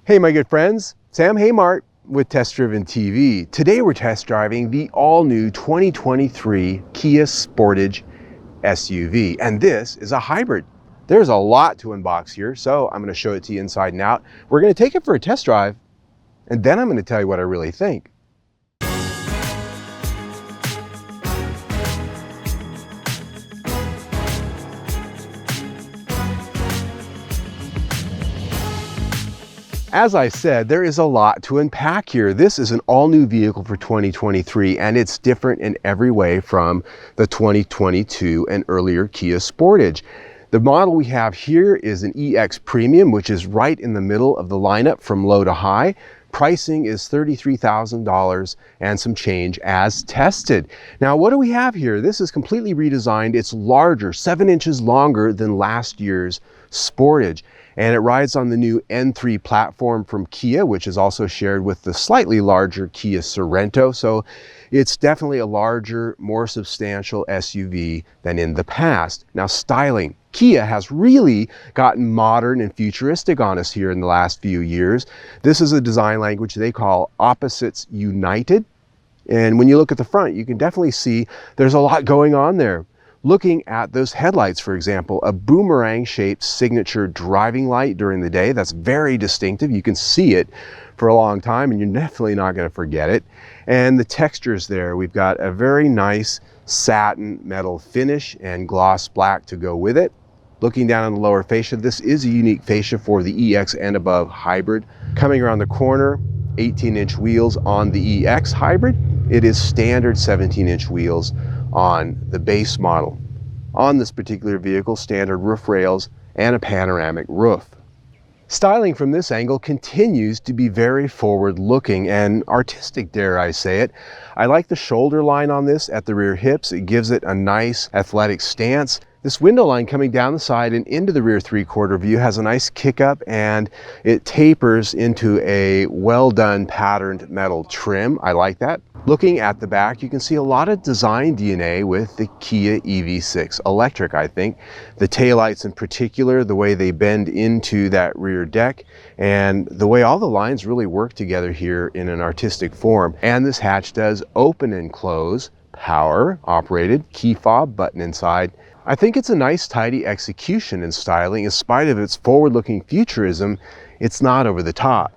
Hey my good friends, Sam Haymart with Test Driven TV. Today we're test driving the all-new 2023 Kia Sportage SUV, and this is a hybrid. There's a lot to unbox here, so I'm going to show it to you inside and out. We're going to take it for a test drive, and then I'm going to tell you what I really think. As I said, there is a lot to unpack here. This is an all-new vehicle for 2023, and it's different in every way from the 2022 and earlier Kia Sportage. The model we have here is an EX Premium, which is right in the middle of the lineup from low to high. Pricing is $33,000 and some change as tested. Now, what do we have here? This is completely redesigned. It's larger, 7 inches longer than last year's Sportage. And it rides on the new N3 platform from Kia, which is also shared with the slightly larger Kia Sorento. So it's definitely a larger, more substantial SUV than in the past. Now, styling. Kia has really gotten modern and futuristic on us here in the last few years. This is a design language they call opposites united. And when you look at the front, you can definitely see there's a lot going on there. Looking at those headlights, for example, a boomerang-shaped signature driving light during the day. That's very distinctive. You can see it for a long time, and you're definitely not going to forget it. And the textures there, we've got a very nice satin metal finish and gloss black to go with it. Looking down on the lower fascia, this is a unique fascia for the EX and above hybrid. Coming around the corner, 18-inch wheels on the EX hybrid. It is standard 17-inch wheels on the base model. On this particular vehicle, standard roof rails and a panoramic roof. Styling from this angle continues to be very forward-looking and artistic, dare I say it. I like the shoulder line on this at the rear hips. It gives it a nice athletic stance. This window line coming down the side and into the rear three-quarter view has a nice kick up, and it tapers into a well-done patterned metal trim. I like that. Looking at the back, you can see a lot of design DNA with the Kia EV6 electric, I think. The taillights in particular, the way they bend into that rear deck, and the way all the lines really work together here in an artistic form. And this hatch does open and close, power operated, key fob button inside. I think it's a nice, tidy execution and styling. In spite of its forward-looking futurism, it's not over the top.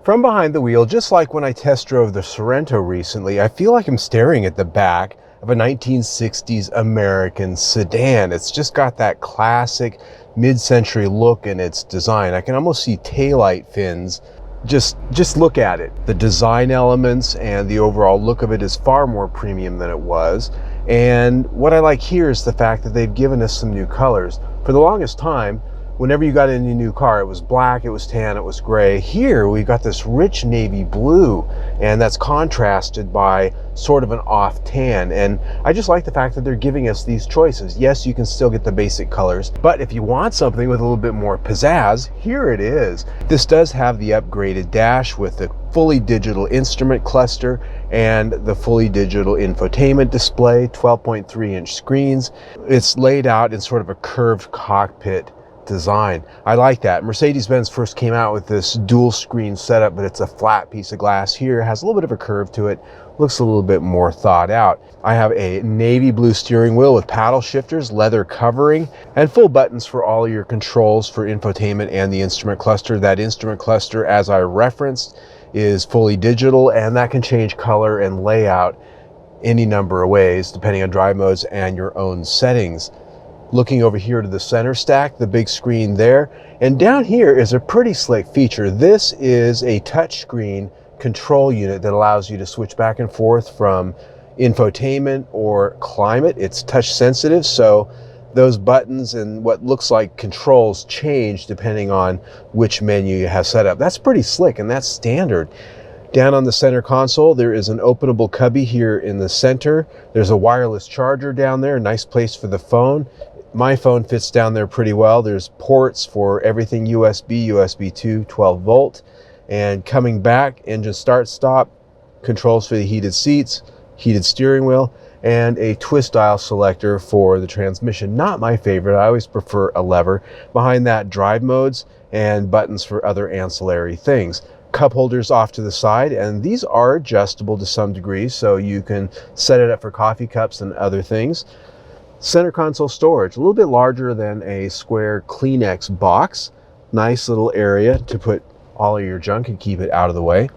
From behind the wheel, just like when I test drove the Sorento recently, I feel like I'm staring at the back of a 1960s American sedan. It's just got that classic mid-century look in its design. I can almost see taillight fins. Just look at it. The design elements and the overall look of it is far more premium than it was. And what I like here is the fact that they've given us some new colors. For the longest time, whenever you got in a new car, it was black, it was tan, it was gray. Here we've got this rich navy blue, and that's contrasted by sort of an off tan. And I just like the fact that they're giving us these choices. Yes, you can still get the basic colors, but if you want something with a little bit more pizzazz, here it is. This does have the upgraded dash with the fully digital instrument cluster and the fully digital infotainment display, 12.3-inch screens. It's laid out in sort of a curved cockpit design. I like that. Mercedes-Benz first came out with this dual screen setup, but it's a flat piece of glass. Here it has a little bit of a curve to it, looks a little bit more thought out. I have a navy blue steering wheel with paddle shifters, leather covering, and full buttons for all your controls for infotainment and the instrument cluster. That instrument cluster, as I referenced, is fully digital, and that can change color and layout any number of ways depending on drive modes and your own settings. Looking over here to the center stack, the big screen there, and down here is a pretty slick feature. This is a touchscreen control unit that allows you to switch back and forth from infotainment or climate. It's touch sensitive, so those buttons and what looks like controls change depending on which menu you have set up. That's pretty slick, and that's standard. Down on the center console, there is an openable cubby here in the center. There's a wireless charger down there, a nice place for the phone. My phone fits down there pretty well. There's ports for everything USB, USB 2, 12 volt. And coming back, engine start stop, controls for the heated seats, heated steering wheel, and a twist dial selector for the transmission. Not my favorite. I always prefer a lever. Behind that, drive modes and buttons for other ancillary things. Cup holders off to the side, and these are adjustable to some degree, so you can set it up for coffee cups and other things. Center console storage, a little bit larger than a square Kleenex box. Nice little area to put all of your junk and keep it out of the way.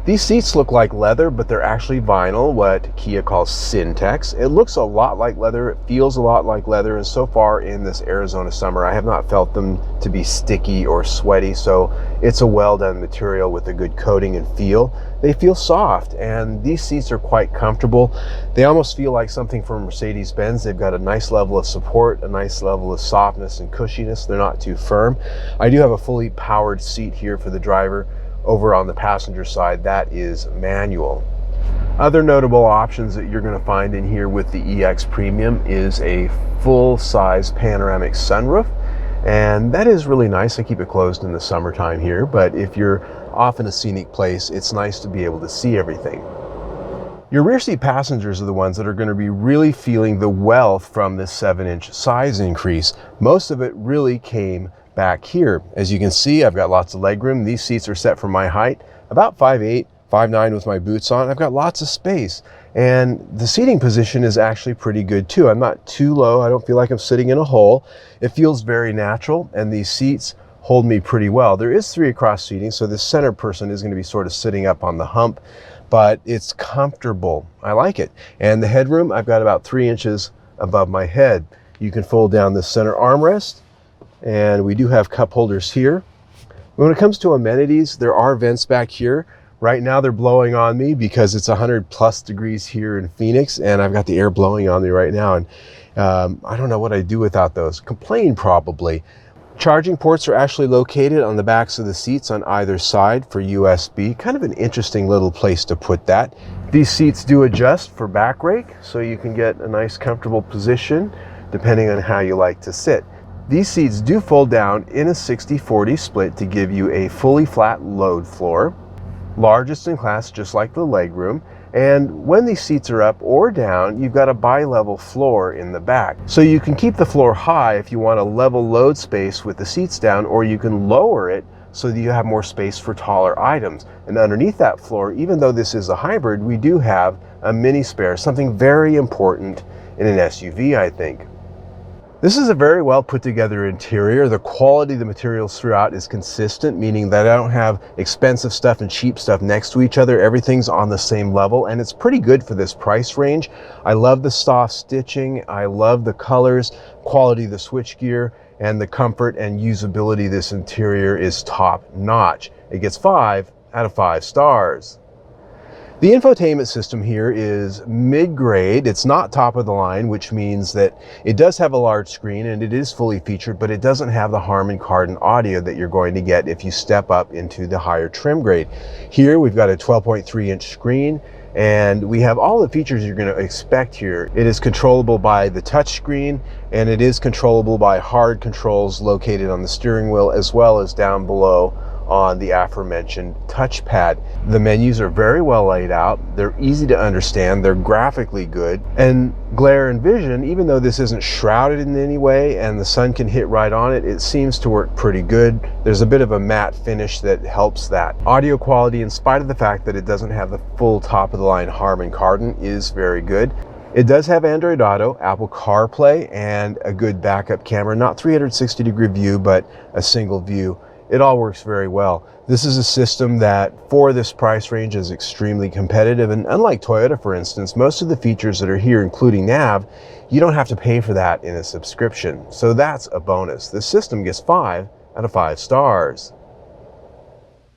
These seats look like leather, but they're actually vinyl, what Kia calls Syntex. It looks a lot like leather, it feels a lot like leather, and so far in this Arizona summer, I have not felt them to be sticky or sweaty, so it's a well-done material with a good coating and feel. They feel soft, and these seats are quite comfortable. They almost feel like something from Mercedes-Benz. They've got a nice level of support, a nice level of softness and cushiness. They're not too firm. I do have a fully powered seat here for the driver. Over on the passenger side, that is manual. Other notable options that you're going to find in here with the EX Premium is a full-size panoramic sunroof, and that is really nice. I keep it closed in the summertime here, but if you're off in a scenic place, it's nice to be able to see everything. Your rear seat passengers are the ones that are going to be really feeling the wealth from this 7-inch size increase. Most of it really came back here. As you can see, I've got lots of legroom. These seats are set for my height, about 5'8", 5'9" with my boots on. I've got lots of space, and the seating position is actually pretty good too. I'm not too low. I don't feel like I'm sitting in a hole. It feels very natural, and these seats hold me pretty well. There is 3 across seating, so the center person is going to be sort of sitting up on the hump, but it's comfortable. I like it. And the headroom, I've got about 3 inches above my head. You can fold down the center armrest, and we do have cup holders here. When it comes to amenities, there are vents back here. Right now they're blowing on me because it's 100+ degrees here in Phoenix, and I've got the air blowing on me right now, and I don't know what I'd do without those. Complain probably. Charging ports are actually located on the backs of the seats on either side for USB. Kind of an interesting little place to put that. These seats do adjust for back rake, so you can get a nice comfortable position depending on how you like to sit. These seats do fold down in a 60-40 split to give you a fully flat load floor, largest in class just like the legroom, and when these seats are up or down, you've got a bi-level floor in the back. So you can keep the floor high if you want a level load space with the seats down, or you can lower it so that you have more space for taller items. And underneath that floor, even though this is a hybrid, we do have a mini spare, something very important in an SUV, I think. This is a very well put together interior. The quality of the materials throughout is consistent, meaning that I don't have expensive stuff and cheap stuff next to each other. Everything's on the same level, and it's pretty good for this price range. I love the soft stitching. I love the colors, quality of the switchgear, and the comfort and usability of this interior is top notch. It gets 5 out of 5 stars. The infotainment system here is mid-grade. It's not top of the line, which means that it does have a large screen and it is fully featured, but it doesn't have the Harman Kardon audio that you're going to get if you step up into the higher trim grade. Here we've got a 12.3-inch screen, and we have all the features you're going to expect here. It is controllable by the touch screen, and it is controllable by hard controls located on the steering wheel as well as down below on the aforementioned touchpad. The menus are very well laid out, they're easy to understand, they're graphically good, and glare and vision, even though this isn't shrouded in any way and the sun can hit right on it, it seems to work pretty good. There's a bit of a matte finish that helps that. Audio quality, in spite of the fact that it doesn't have the full top of the line Harman Kardon, is very good. It does have Android Auto, Apple CarPlay, and a good backup camera. Not 360-degree view, but a single view. It all works very well. This is a system that, for this price range, is extremely competitive, and unlike Toyota, for instance, most of the features that are here, including nav, you don't have to pay for that in a subscription. So that's a bonus. This system gets 5 out of 5 stars.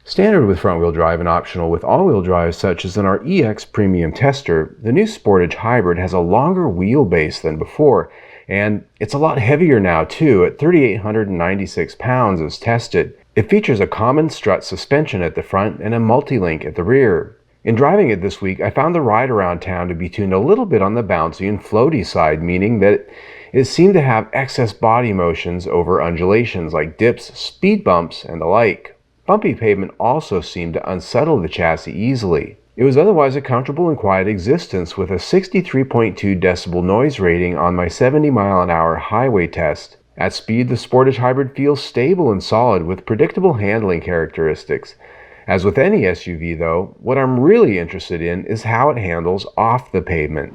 Standard with front-wheel drive and optional with all-wheel drive, such as in our EX Premium Tester, the new Sportage Hybrid has a longer wheelbase than before, and it's a lot heavier now too, at 3,896 pounds as tested. It features a common strut suspension at the front and a multi-link at the rear. In driving it this week, I found the ride around town to be tuned a little bit on the bouncy and floaty side, meaning that it seemed to have excess body motions over undulations like dips, speed bumps, and the like. Bumpy pavement also seemed to unsettle the chassis easily. It was otherwise a comfortable and quiet existence with a 63.2 decibel noise rating on my 70-mile-an-hour highway test. At speed, the Sportage Hybrid feels stable and solid with predictable handling characteristics. As with any SUV though, what I'm really interested in is how it handles off the pavement.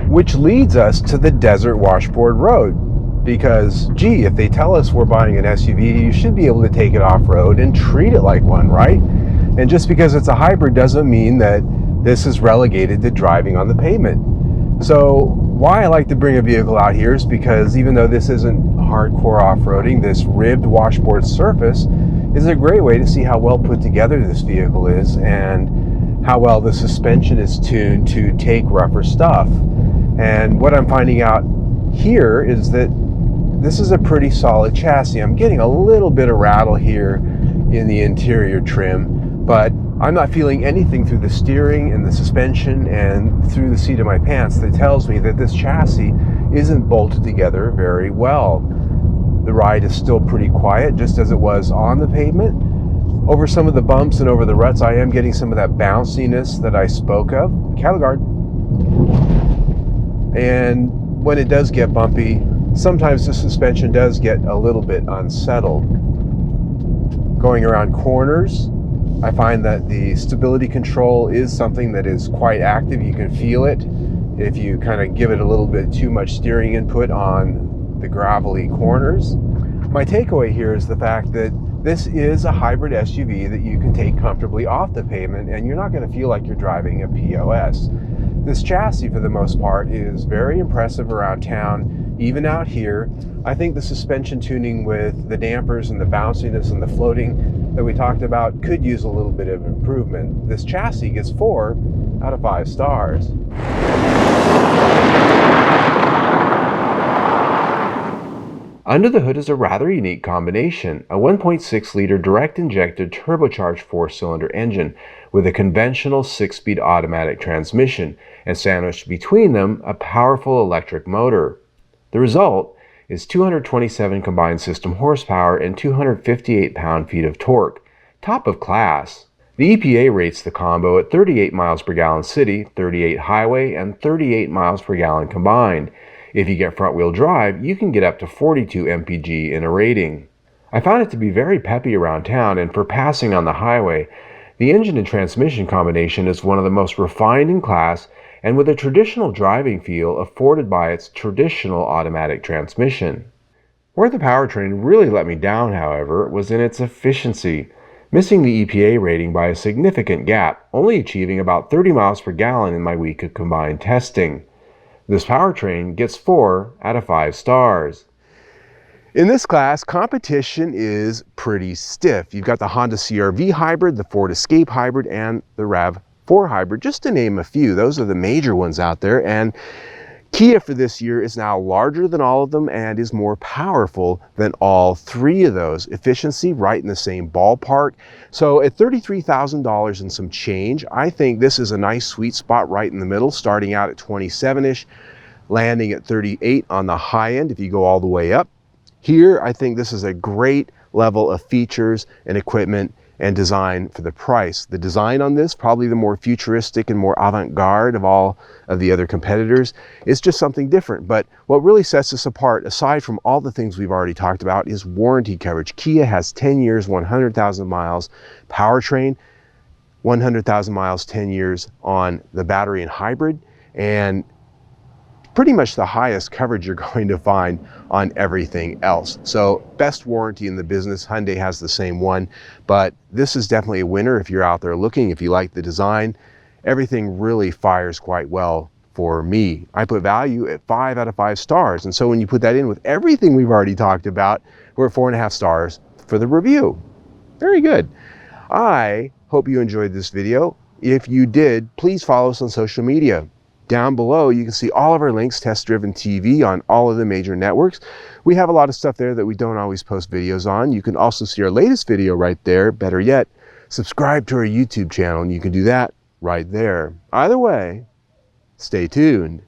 Which leads us to the desert washboard road. Because, gee, if they tell us we're buying an SUV, you should be able to take it off-road and treat it like one, right? And just because it's a hybrid doesn't mean that this is relegated to driving on the pavement. So why I like to bring a vehicle out here is because even though this isn't hardcore off-roading, this ribbed washboard surface is a great way to see how well put together this vehicle is and how well the suspension is tuned to take rougher stuff. And what I'm finding out here is that this is a pretty solid chassis. I'm getting a little bit of rattle here in the interior trim, but I'm not feeling anything through the steering and the suspension and through the seat of my pants that tells me that this chassis isn't bolted together very well. The ride is still pretty quiet, just as it was on the pavement. Over some of the bumps and over the ruts, I am getting some of that bounciness that I spoke of. Cattle guard. And when it does get bumpy, sometimes the suspension does get a little bit unsettled. Going around corners, I find that the stability control is something that is quite active. You can feel it if you kind of give it a little bit too much steering input on the gravelly corners. My takeaway here is the fact that this is a hybrid SUV that you can take comfortably off the pavement and you're not going to feel like you're driving a POS. This chassis, for the most part, is very impressive around town, even out here. I think the suspension tuning with the dampers and the bounciness and the floating that we talked about could use a little bit of improvement. This chassis gets 4 out of 5 stars. Under the hood is a rather unique combination, a 1.6-liter direct-injected turbocharged 4-cylinder engine with a conventional 6-speed automatic transmission, and sandwiched between them a powerful electric motor. The result is 227 combined system horsepower and 258 pound-feet of torque, top of class. The EPA rates the combo at 38 miles per gallon city, 38 highway, and 38 miles per gallon combined. If you get front-wheel drive, you can get up to 42 mpg in a rating. I found it to be very peppy around town, and for passing on the highway, the engine and transmission combination is one of the most refined in class and with a traditional driving feel afforded by its traditional automatic transmission. Where the powertrain really let me down, however, was in its efficiency, missing the EPA rating by a significant gap, only achieving about 30 miles per gallon in my week of combined testing. This powertrain gets 4 out of 5 stars. In this class, competition is pretty stiff. You've got the Honda CR-V Hybrid, the Ford Escape Hybrid, and the RAV4 Hybrid, just to name a few. Those are the major ones out there. And Kia for this year is now larger than all of them and is more powerful than all 3 of those. Efficiency right in the same ballpark. So at $33,000 and some change, I think this is a nice sweet spot right in the middle, starting out at 27-ish, landing at 38 on the high end if you go all the way up. Here, I think this is a great level of features and equipment and design for the price. The design on this, probably the more futuristic and more avant-garde of all of the other competitors, is just something different. But what really sets us apart, aside from all the things we've already talked about, is warranty coverage. Kia has 10 years, 100,000 miles powertrain, 100,000 miles, 10 years on the battery and hybrid, and pretty much the highest coverage you're going to find on everything else. So best warranty in the business. Hyundai has the same one, but this is definitely a winner if you're out there looking, if you like the design. Everything really fires quite well for me. I put value at 5 out of 5 stars. And so when you put that in with everything we've already talked about, we're at 4.5 stars for the review. Very good. I hope you enjoyed this video. If you did, please follow us on social media. Down below, you can see all of our links, Test Driven TV, on all of the major networks. We have a lot of stuff there that we don't always post videos on. You can also see our latest video right there. Better yet, subscribe to our YouTube channel, and you can do that right there. Either way, stay tuned.